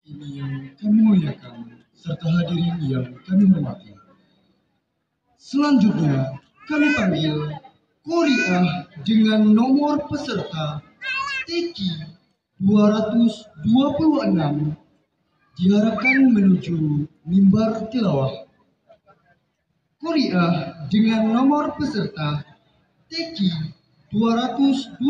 Ini yang kami muliakan serta hadirin yang kami hormati. Selanjutnya kami panggil Korea dengan nomor peserta TQ 226 diharapkan menuju mimbar tilawah. Korea dengan nomor peserta TQ 226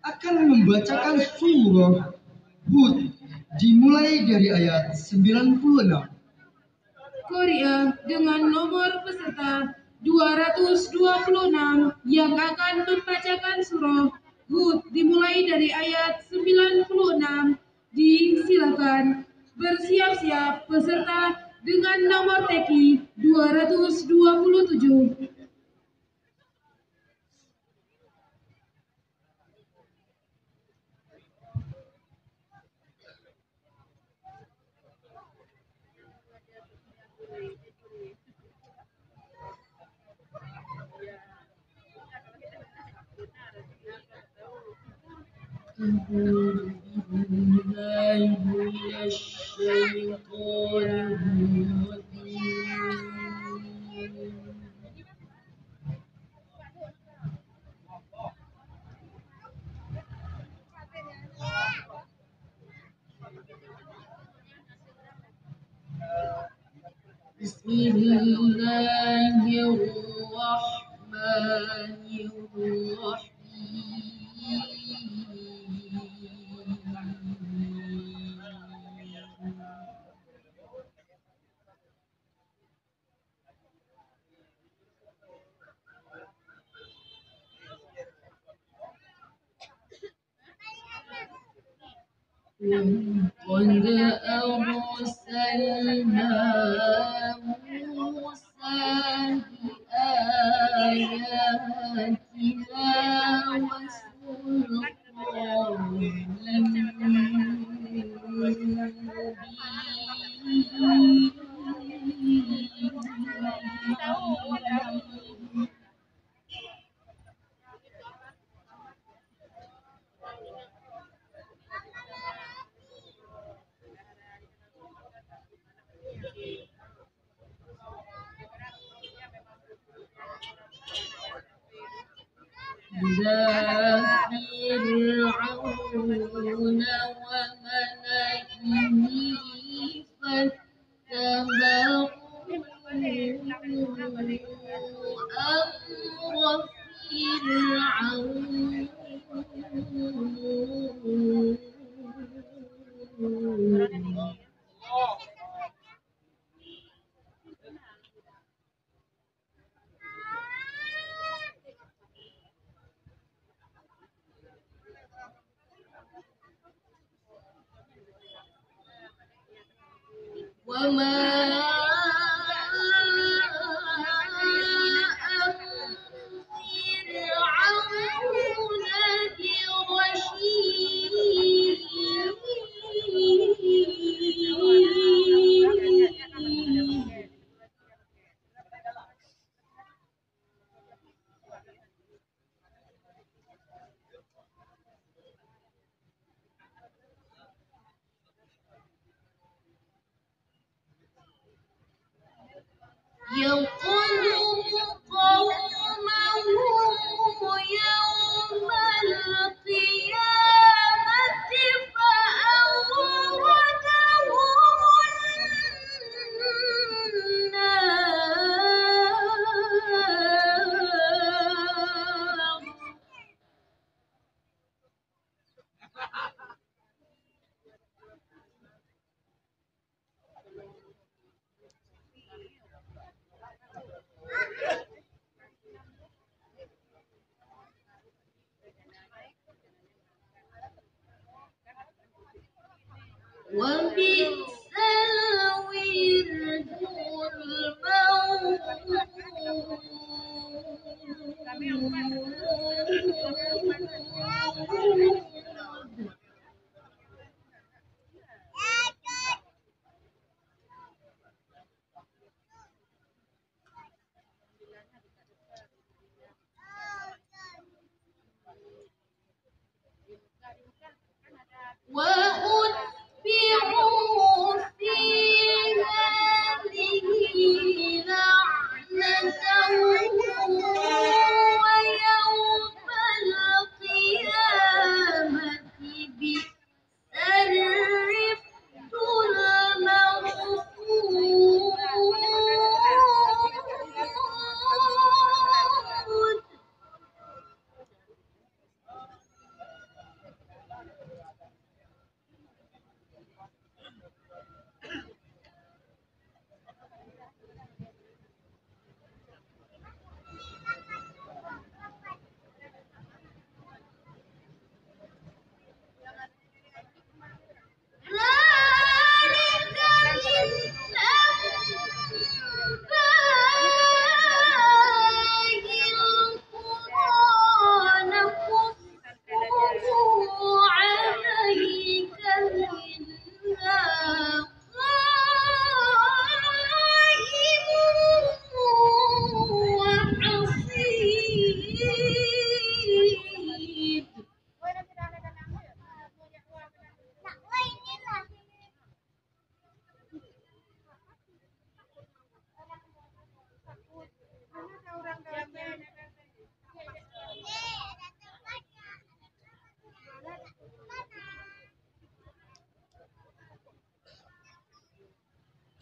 akan membacakan surah Hud dimulai dari ayat 96. Korea dengan nomor peserta 226 yang akan membacakan surah Hud dimulai dari ayat 96. Disilakan bersiap-siap peserta dengan nomor TQ 227. وقد أرسلنا موسى بآياتنا وسلطان مبين إلى فرعون وملئه فاتبعوا أمر فرعون وما أمر فرعون برشيد يقدم قومه يوم القيامة فأوردهم النار وبئس الورد المورود وأتبعوا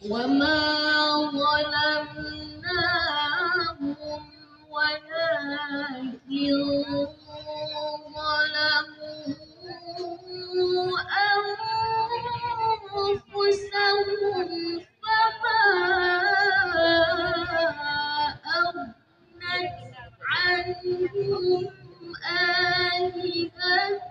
وما ظلمناهم ولكن ظلموا أنفسهم فما أغنت عنهم آلهتهم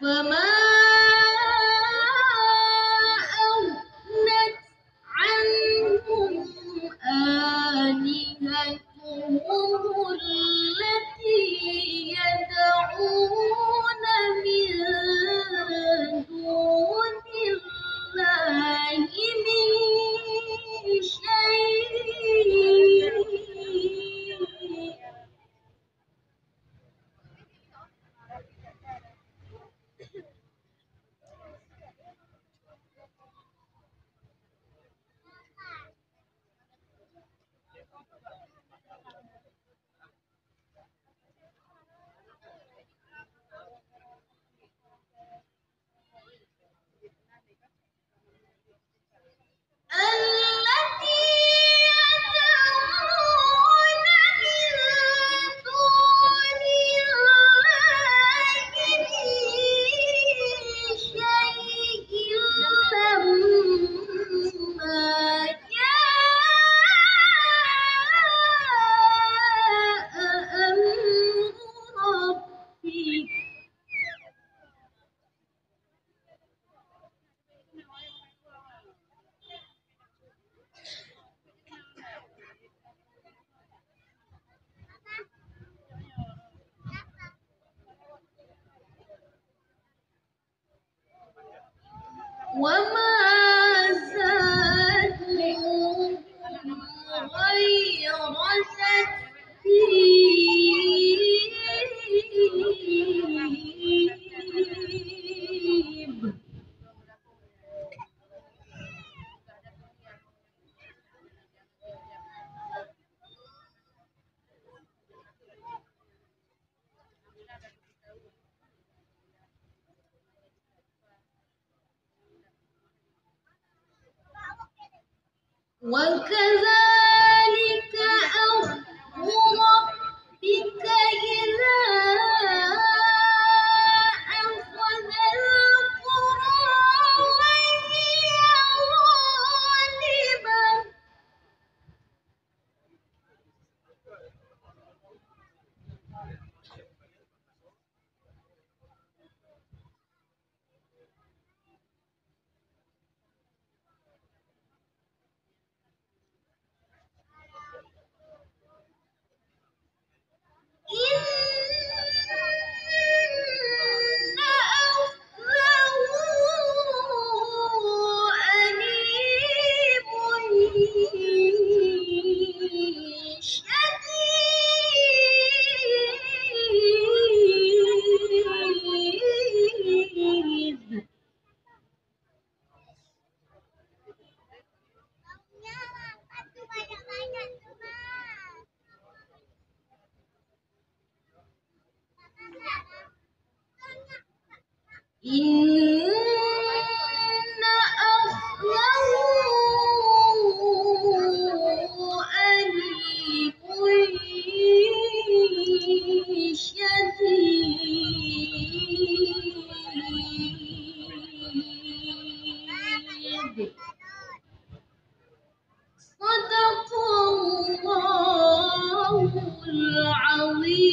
فما أغنت عنهم آلهتهم التي يدعون من دون الله من شيء التي يدعون من دون الله من شيء لما جاء أمر ربك وما زادوهم غير تتبيب وكذلك أخذ ربك إذا أخذ القرى وهي ظالمة إن أخذه أليم شديد إن أخذه أليم شديد صدق الله العظيم